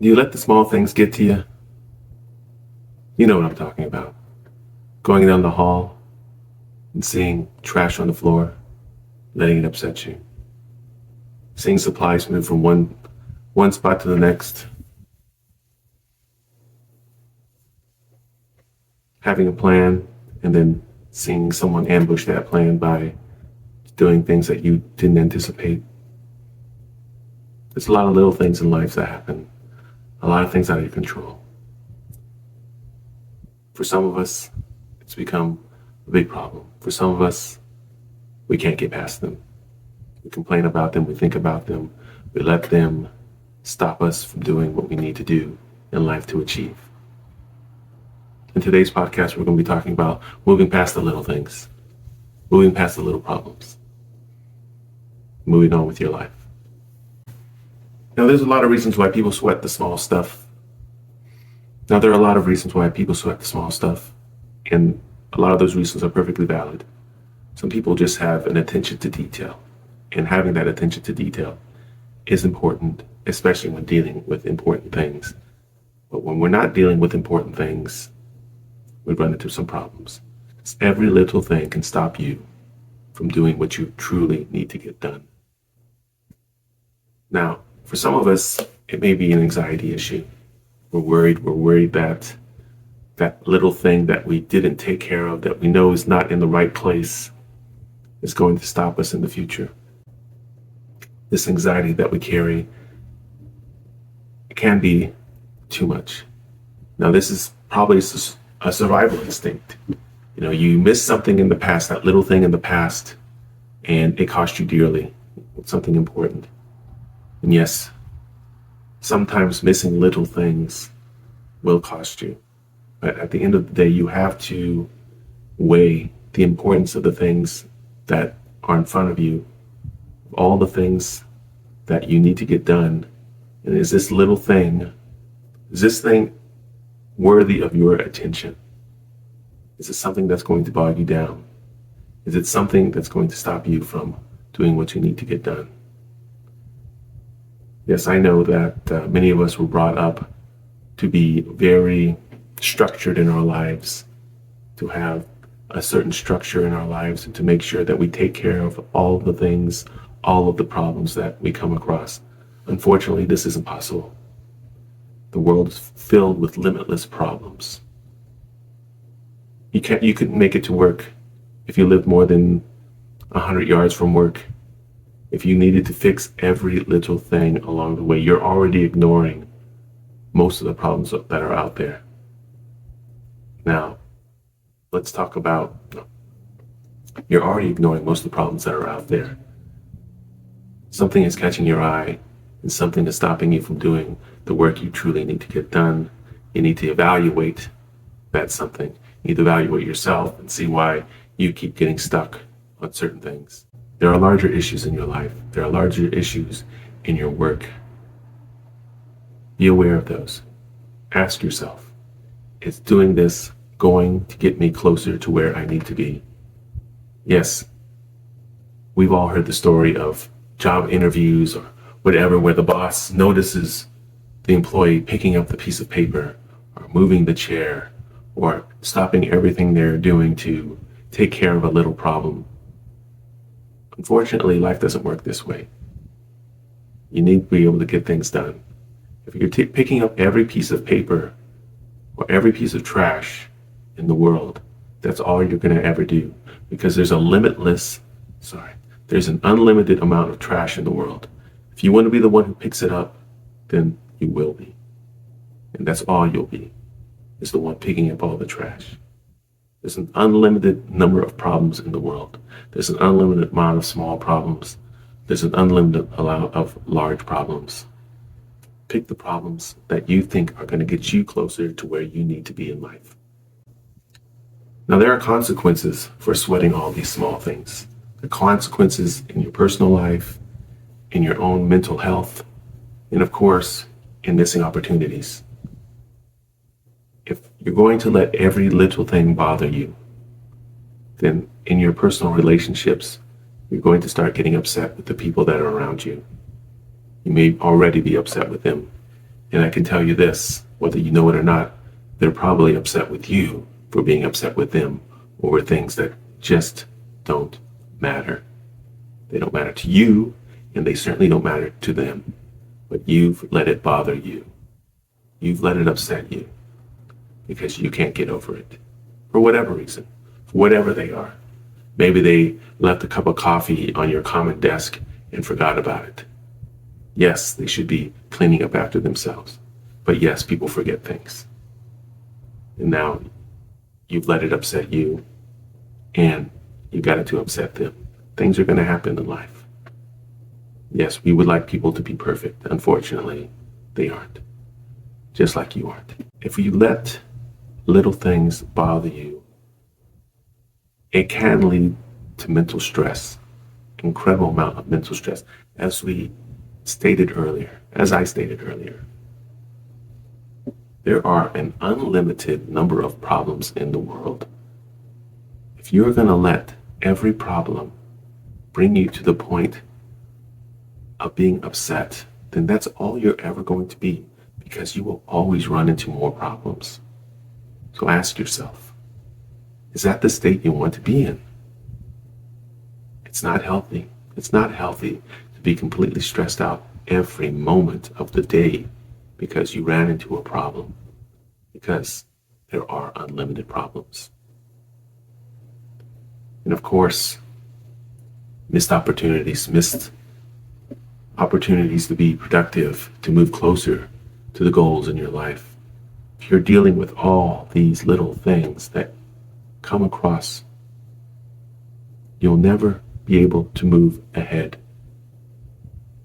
Do you let the small things get to you? You know what I'm talking about. Going down the hall and seeing trash on the floor, letting it upset you. Seeing supplies move from one spot to the next. Having a plan and then seeing someone ambush that plan by doing things that you didn't anticipate. There's a lot of little things in life that happen. A lot of things out of your control. For some of us, it's become a big problem. For some of us, we can't get past them. We complain about them, we think about them, we let them stop us from doing what we need to do in life to achieve. In today's podcast, we're going to be talking about moving past the little things, moving past the little problems, moving on with your life. Now, there's a lot of reasons why people sweat the small stuff. And a lot of those reasons are perfectly valid. Some people just have an attention to detail, and having that attention to detail is important, especially when dealing with important things. But when we're not dealing with important things, we run into some problems. Every little thing can stop you from doing what you truly need to get done. Now, for some of us, it may be an anxiety issue. We're worried that that little thing that we didn't take care of, that we know is not in the right place, is going to stop us in the future. This anxiety that we carry can be too much. Now, this is probably a survival instinct. You missed something in the past, that little thing in the past, and it cost you dearly, something important. And yes, sometimes missing little things will cost you. But at the end of the day, you have to weigh the importance of the things that are in front of you, all the things that you need to get done. And is this thing worthy of your attention? Is it something that's going to bog you down? Is it something that's going to stop you from doing what you need to get done? Yes, I know that many of us were brought up to be very structured in our lives, to have a certain structure in our lives, and to make sure that we take care of all of the things, all of the problems that we come across. Unfortunately, this isn't possible. The world is filled with limitless problems. You couldn't make it to work if you lived more than 100 yards from work. If you needed to fix every little thing along the way, you're already ignoring most of the problems that are out there. Now, let's talk about, you're already ignoring most of the problems that are out there. Something is catching your eye, and something is stopping you from doing the work you truly need to get done. You need to evaluate that something. You need to evaluate yourself and see why you keep getting stuck on certain things. There are larger issues in your life. There are larger issues in your work. Be aware of those. Ask yourself, is doing this going to get me closer to where I need to be? Yes, we've all heard the story of job interviews or whatever, where the boss notices the employee picking up the piece of paper or moving the chair or stopping everything they're doing to take care of a little problem. Unfortunately, life doesn't work this way. You need to be able to get things done. If you're picking up every piece of paper or every piece of trash in the world, that's all you're going to ever do, because there's an unlimited amount of trash in the world. If you want to be the one who picks it up, then you will be. And that's all you'll be, is the one picking up all the trash. There's an unlimited number of problems in the world. There's an unlimited amount of small problems. There's an unlimited amount of large problems. Pick the problems that you think are going to get you closer to where you need to be in life. Now, there are consequences for sweating all these small things. The consequences in your personal life, in your own mental health, and of course, in missing opportunities. If you're going to let every little thing bother you, then in your personal relationships, you're going to start getting upset with the people that are around you. You may already be upset with them. And I can tell you this, whether you know it or not, they're probably upset with you for being upset with them over things that just don't matter. They don't matter to you, and they certainly don't matter to them. But you've let it bother you. You've let it upset you because you can't get over it for whatever reason, for whatever they are. Maybe they left a cup of coffee on your common desk and forgot about it. Yes, they should be cleaning up after themselves. But yes, people forget things. And now you've let it upset you, and you got it to upset them. Things are going to happen in life. Yes, we would like people to be perfect. Unfortunately, they aren't. Just like you aren't. If you let little things bother you, it can lead to mental stress, incredible amount of mental stress, as I stated earlier. There are an unlimited number of problems in the world. If you're going to let every problem bring you to the point of being upset, then that's all you're ever going to be, because you will always run into more problems. So ask yourself, is that the state you want to be in? It's not healthy. It's not healthy to be completely stressed out every moment of the day because you ran into a problem, because there are unlimited problems. And of course, missed opportunities to be productive, to move closer to the goals in your life. If you're dealing with all these little things that come across, you'll never be able to move ahead.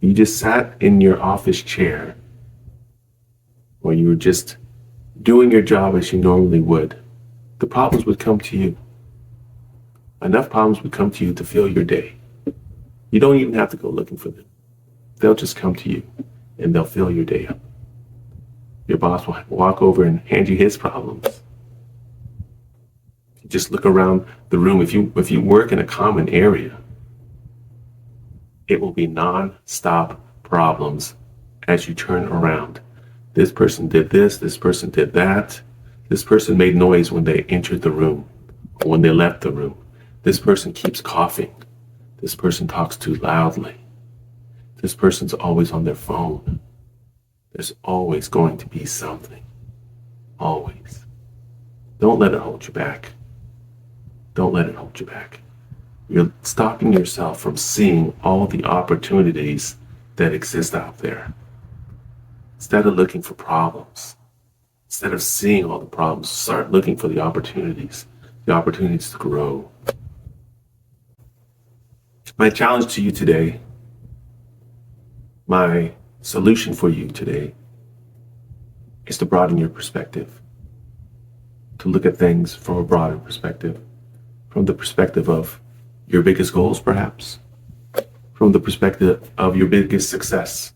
You just sat in your office chair, or you were just doing your job as you normally would, the problems would come to you. Enough problems would come to you to fill your day. You don't even have to go looking for them. They'll just come to you, and they'll fill your day up. Your boss will walk over and hand you his problems. You just look around the room. If you work in a common area, it will be non-stop problems as you turn around. This person did this person did that. This person made noise when they entered the room or when they left the room. This person keeps coughing. This person talks too loudly. This person's always on their phone. There's always going to be something. Always. Don't let it hold you back. Don't let it hold you back. You're stopping yourself from seeing all the opportunities that exist out there. Instead of looking for problems, instead of seeing all the problems, start looking for the opportunities to grow. My challenge to you today, my solution for you today, is to broaden your perspective, to look at things from a broader perspective, from the perspective of your biggest goals, perhaps, from the perspective of your biggest success.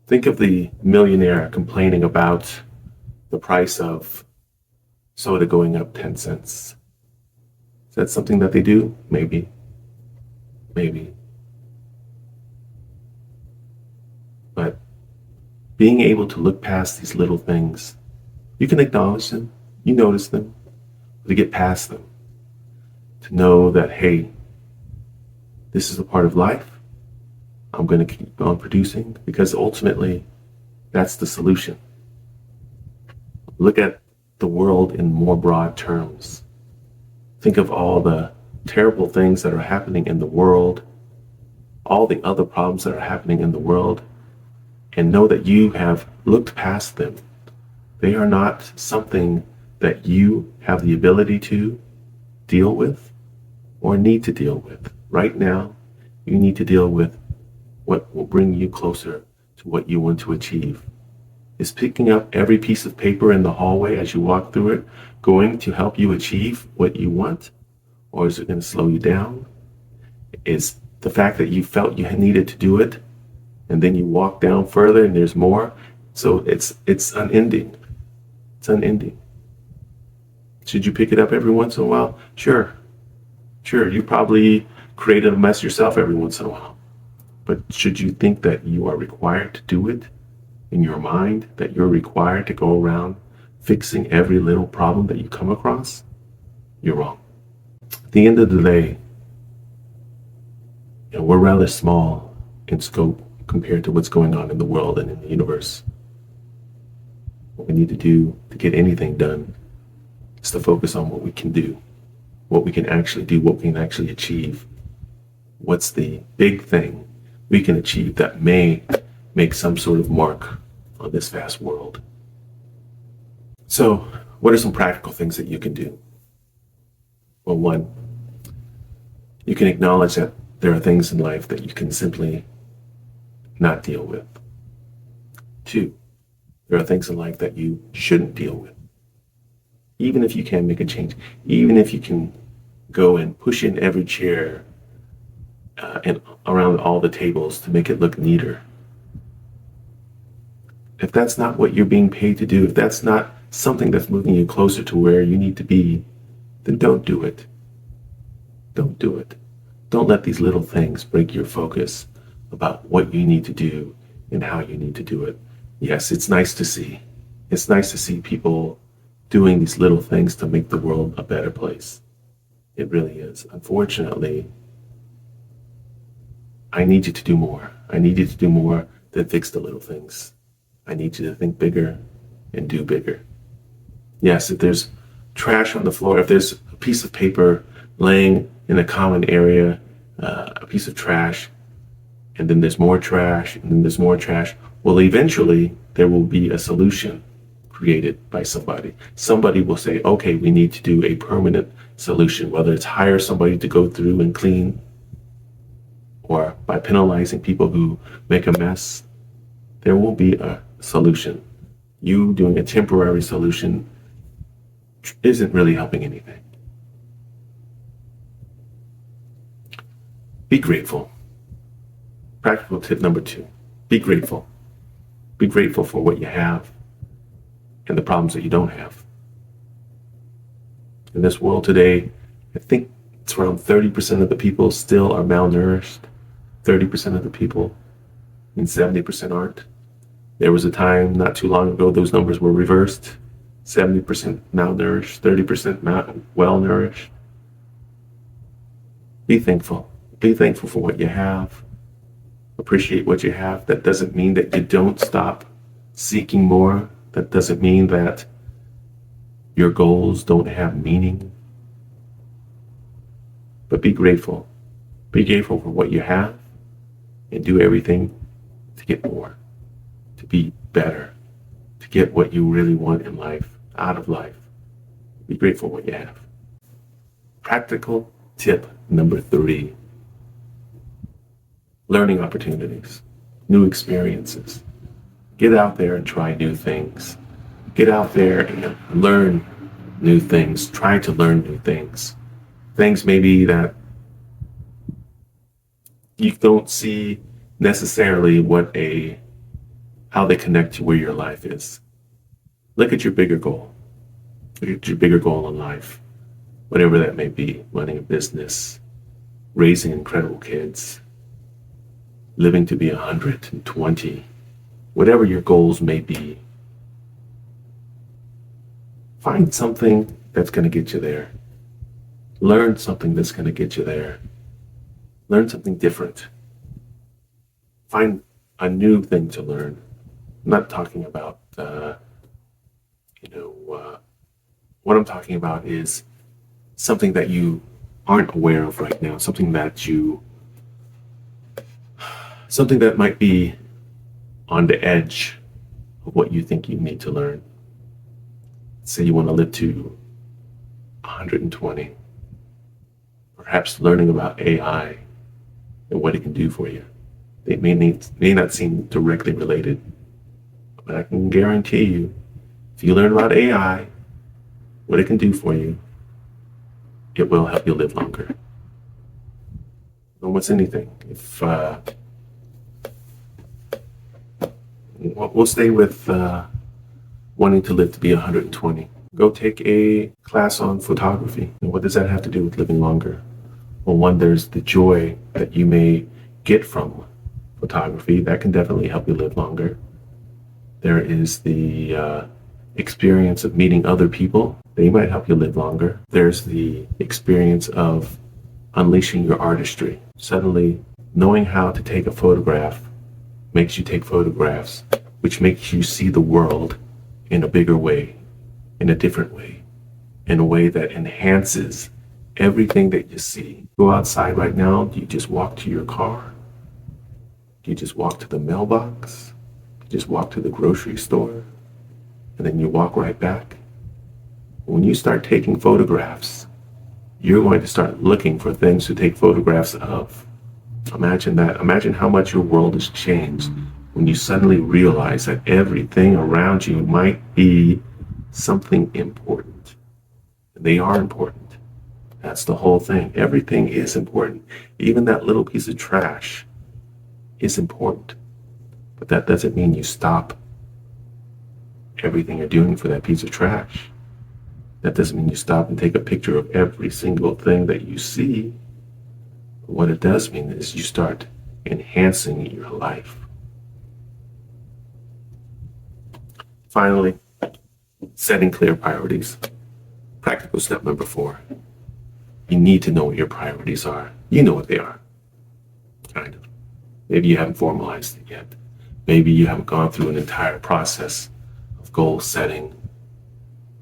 Think of the millionaire complaining about the price of soda going up 10 cents. Is that something that they do? Maybe. But being able to look past these little things, you can acknowledge them, you notice them, but to get past them, to know that, hey, this is a part of life. I'm going to keep on producing, because ultimately that's the solution. Look at the world in more broad terms. Think of all the terrible things that are happening in the world, all the other problems that are happening in the world, and know that you have looked past them. They are not something that you have the ability to deal with or need to deal with. Right now, you need to deal with what will bring you closer to what you want to achieve. Is picking up every piece of paper in the hallway as you walk through it going to help you achieve what you want? Or is it going to slow you down? Is the fact that you felt you needed to do it, and then you walk down further and there's more? So it's unending. It's unending. Should you pick it up every once in a while? Sure. You probably created a mess yourself every once in a while. But should you think that you are required to do it in your mind, that you're required to go around fixing every little problem that you come across, you're wrong. At the end of the day, we're rather small in scope compared to what's going on in the world and in the universe. What we need to do to get anything done is to focus on what we can do, what we can actually do, what we can actually achieve. What's the big thing we can achieve that may make some sort of mark on this vast world? So, what are some practical things that you can do? Well, one, you can acknowledge that there are things in life that you can simply not deal with. Two, there are things in life that you shouldn't deal with. Even if you can make a change, even if you can go and push in every chair and around all the tables to make it look neater. If that's not what you're being paid to do, if that's not something that's moving you closer to where you need to be, then don't do it. Don't do it. Don't let these little things break your focus about what you need to do and how you need to do it. Yes, it's nice to see. It's nice to see people doing these little things to make the world a better place. It really is. Unfortunately, I need you to do more. I need you to do more than fix the little things. I need you to think bigger and do bigger. Yes, if there's trash on the floor, if there's a piece of paper laying in a common area, a piece of trash, and then there's more trash, and then there's more trash, well, eventually there will be a solution created by somebody. Somebody will say, okay, we need to do a permanent solution, whether it's hire somebody to go through and clean, or by penalizing people who make a mess. There will be a solution. You doing a temporary solution isn't really helping anything. Be grateful. Practical tip number 2, be grateful. Be grateful for what you have and the problems that you don't have. In this world today, I think it's around 30% of the people still are malnourished, 30% of the people, and 70% aren't. There was a time not too long ago those numbers were reversed. 70% malnourished, 30% well-nourished. Be thankful. Be thankful for what you have. Appreciate what you have. That doesn't mean that you don't stop seeking more. That doesn't mean that your goals don't have meaning. But be grateful. Be grateful for what you have and do everything to get more, to be better, to get what you really want in life, out of life. Be grateful for what you have. Practical tip number 3. Learning opportunities, new experiences. Get out there and try new things. Get out there and learn new things. Try to learn new things. Things maybe that you don't see necessarily how they connect to where your life is. Look at your bigger goal. Look at your bigger goal in life, whatever that may be. Running a business, raising incredible kids, living to be 120, whatever your goals may be. Find something that's going to get you there. Learn something that's going to get you there. Learn something different. Find a new thing to learn. I'm not talking about, what I'm talking about is something that you aren't aware of right now, something that might be on the edge of what you think you need to learn. Say you want to live to 120, perhaps learning about AI and what it can do for you. They may not seem directly related, but I can guarantee you, if you learn about AI, what it can do for you, it will help you live longer. Almost anything. If we'll stay with wanting to live to be 120. Go take a class on photography. And what does that have to do with living longer? Well, one, there's the joy that you may get from photography. That can definitely help you live longer. There is the experience of meeting other people. They might help you live longer. There's the experience of unleashing your artistry. Suddenly, knowing how to take a photograph makes you take photographs, which makes you see the world in a bigger way, in a different way, in a way that enhances everything that you see. Go outside right now, do you just walk to your car? Do you just walk to the mailbox? Do you just walk to the grocery store? And then you walk right back? When you start taking photographs, you're going to start looking for things to take photographs of. Imagine that. Imagine how much your world has changed when you suddenly realize that everything around you might be something important. They are important. That's the whole thing. Everything is important. Even that little piece of trash is important. But that doesn't mean you stop everything you're doing for that piece of trash. That doesn't mean you stop and take a picture of every single thing that you see. What it does mean is you start enhancing your life. Finally, setting clear priorities. Practical step number 4. You need to know what your priorities are. You know what they are, kind of. Maybe you haven't formalized it yet. Maybe you haven't gone through an entire process of goal setting,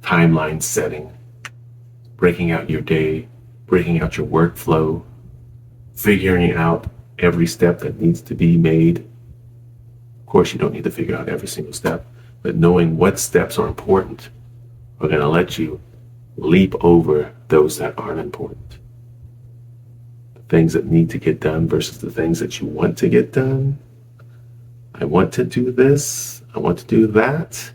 timeline setting, breaking out your day, breaking out your workflow, figuring out every step that needs to be made. Of course, you don't need to figure out every single step, but knowing what steps are important are going to let you leap over those that aren't important. The things that need to get done versus the things that you want to get done. I want to do this, I want to do that,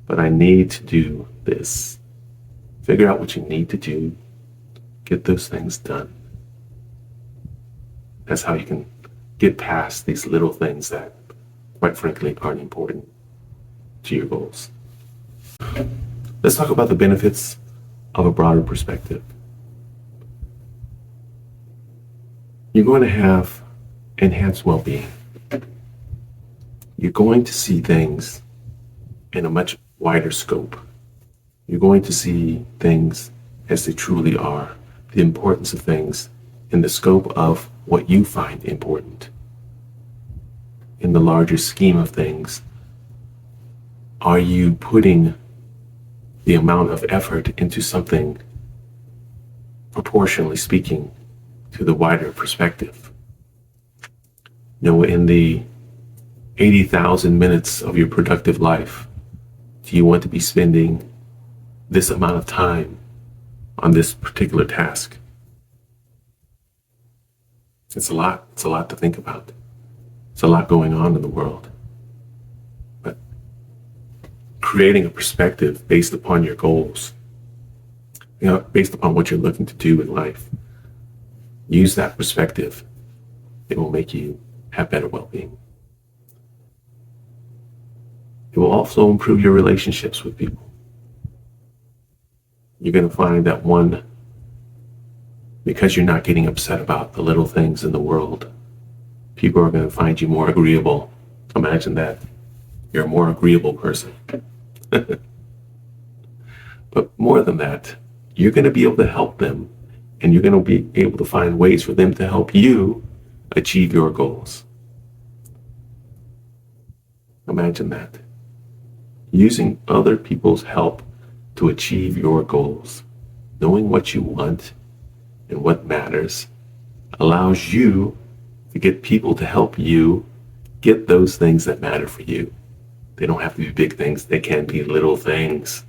but I need to do this. Figure out what you need to do, get those things done. That's how you can get past these little things that, quite frankly, aren't important to your goals. Let's talk about the benefits of a broader perspective. You're going to have enhanced well-being. You're going to see things in a much wider scope. You're going to see things as they truly are, the importance of things in the scope of what you find important. In the larger scheme of things, are you putting the amount of effort into something proportionally speaking to the wider perspective? You know, in the 80,000 minutes of your productive life, do you want to be spending this amount of time on this particular task? It's a lot. It's a lot to think about. It's a lot going on in the world. But creating a perspective based upon your goals, based upon what you're looking to do in life, use that perspective. It will make you have better well-being. It will also improve your relationships with people. You're going to find that because you're not getting upset about the little things in the world, people are going to find you more agreeable. Imagine that. You're a more agreeable person. But more than that, you're going to be able to help them, and you're going to be able to find ways for them to help you achieve your goals. Imagine that. Using other people's help to achieve your goals, knowing what you want and what matters, allows you to get people to help you get those things that matter for you. They don't have to be big things. They can be little things.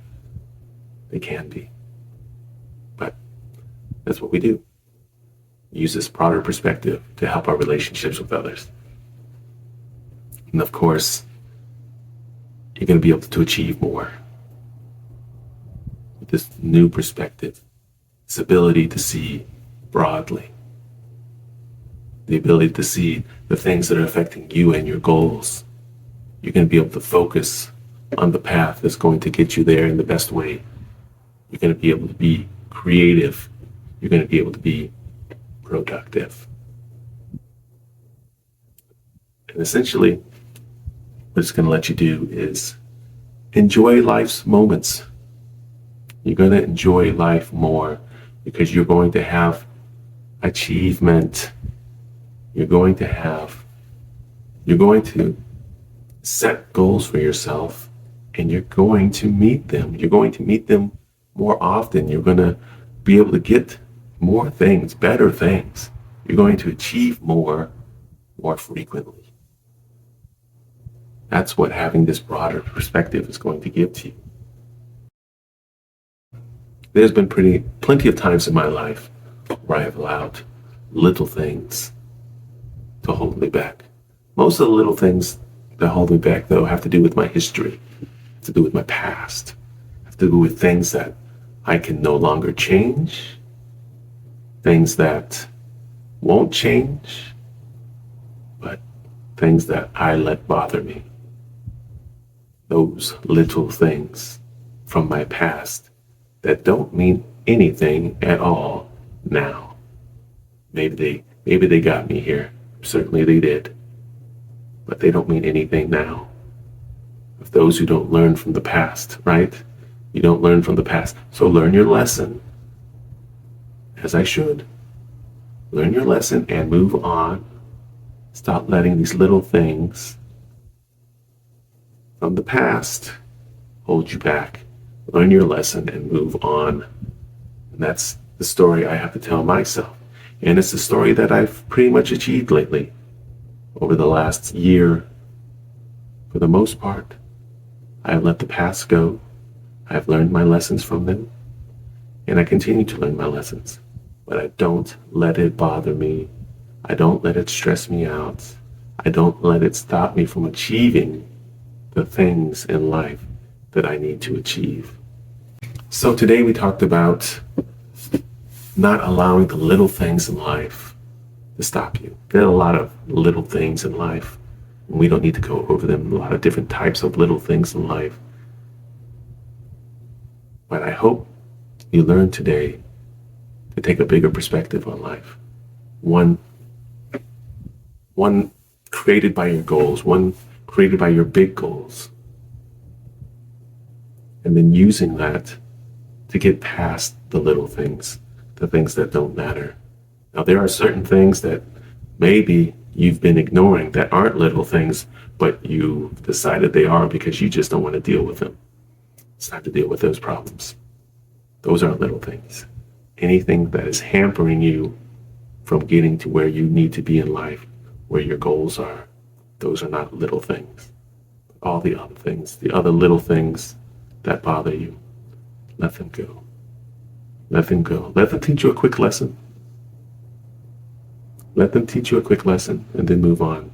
They can be. But that's what we do. Use this broader perspective to help our relationships with others. And of course, you're going to be able to achieve more with this new perspective, this ability to see broadly, the ability to see the things that are affecting you and your goals. You're going to be able to focus on the path that's going to get you there in the best way. You're going to be able to be creative. You're going to be able to be productive. And essentially, what it's going to let you do is enjoy life's moments. You're going to enjoy life more because you're going to have achievement. You're going to set goals for yourself, and you're going to meet them. You're going to meet them more often. You're going to be able to get more things, better things. You're going to achieve more frequently. That's what having this broader perspective is going to give to you. There's been plenty of times in my life where I have allowed little things to hold me back. Most of the little things that hold me back, though, have to do with my history, have to do with my past, have to do with things that I can no longer change, things that won't change, but things that I let bother me. Those little things from my past that don't mean anything at all now. Maybe they got me here. Certainly they did. But they don't mean anything now. Of those who don't learn from the past, right? You don't learn from the past. So learn your lesson. As I should. Learn your lesson and move on. Stop letting these little things from the past hold you back. Learn your lesson and move on. And that's the story I have to tell myself. And it's the story that I've pretty much achieved lately. Over the last year, for the most part, I have let the past go. I have learned my lessons from them. And I continue to learn my lessons. But I don't let it bother me. I don't let it stress me out. I don't let it stop me from achieving the things in life that I need to achieve. So today we talked about not allowing the little things in life to stop you. There are a lot of little things in life. We don't need to go over them. A lot of different types of little things in life. But I hope you learn today to take a bigger perspective on life. One created by your goals, one created by your big goals. And then using that to get past the little things, the things that don't matter. Now, there are certain things that maybe you've been ignoring that aren't little things, but you decided they are because you just don't want to deal with them. It's time to deal with those problems. Those aren't little things. Anything that is hampering you from getting to where you need to be in life, where your goals are, those are not little things. All the other things, the other little things that bother you, let them go. Let them go. Let them teach you a quick lesson. Let them teach you a quick lesson and then move on.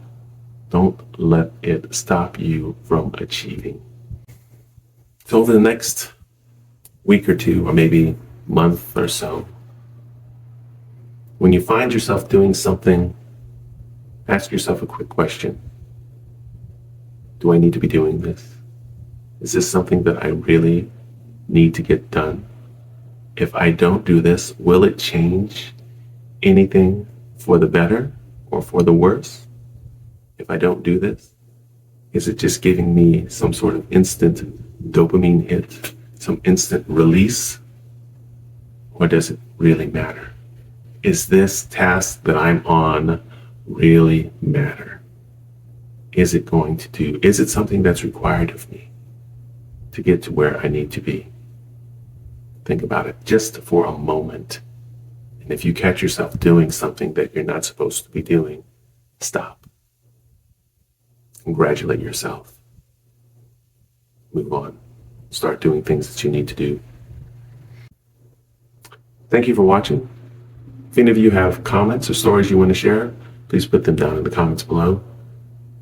Don't let it stop you from achieving. So over the next week or two, or maybe month or so, when you find yourself doing something, ask yourself a quick question. Do I need to be doing this? Is this something that I really need to get done? If I don't do this, will it change anything for the better or for the worse? If I don't do this, is it just giving me some sort of instant dopamine hit, some instant release? Or does it really matter? Is this task that I'm on really matter? Is it going to do? Is it something that's required of me to get to where I need to be? Think about it just for a moment. And if you catch yourself doing something that you're not supposed to be doing, stop. Congratulate yourself. Move on. Start doing things that you need to do. Thank you for watching. If any of you have comments or stories you want to share, please put them down in the comments below.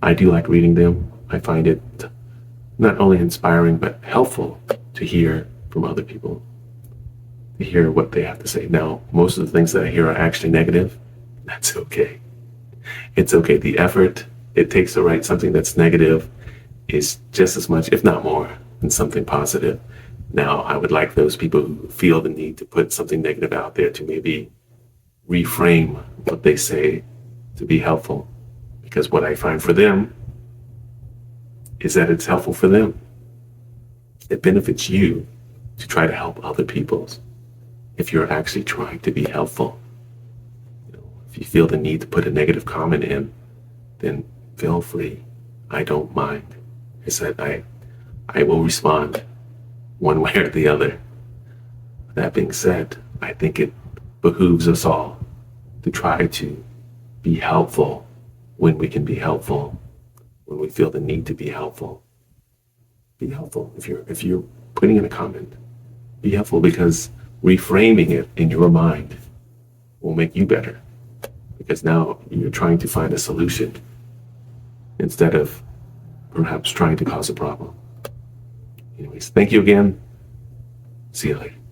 I do like reading them. I find it not only inspiring, but helpful to hear from other people, to hear what they have to say. Now, most of the things that I hear are actually negative. That's okay. It's okay. The effort it takes to write something that's negative is just as much, if not more, than something positive. Now, I would like those people who feel the need to put something negative out there to maybe reframe what they say to be helpful. because what I find for them is that it's helpful for them. It benefits you to try to help other people if you're actually trying to be helpful. If you feel the need to put a negative comment in, then feel free. I don't mind. I said I will respond one way or the other. That being said, I think it behooves us all to try to be helpful when we can be helpful, when we feel the need to be helpful. Be helpful. If you're putting in a comment, be helpful, because reframing it in your mind will make you better, because now you're trying to find a solution instead of perhaps trying to cause a problem. Anyways, thank you again. See you later.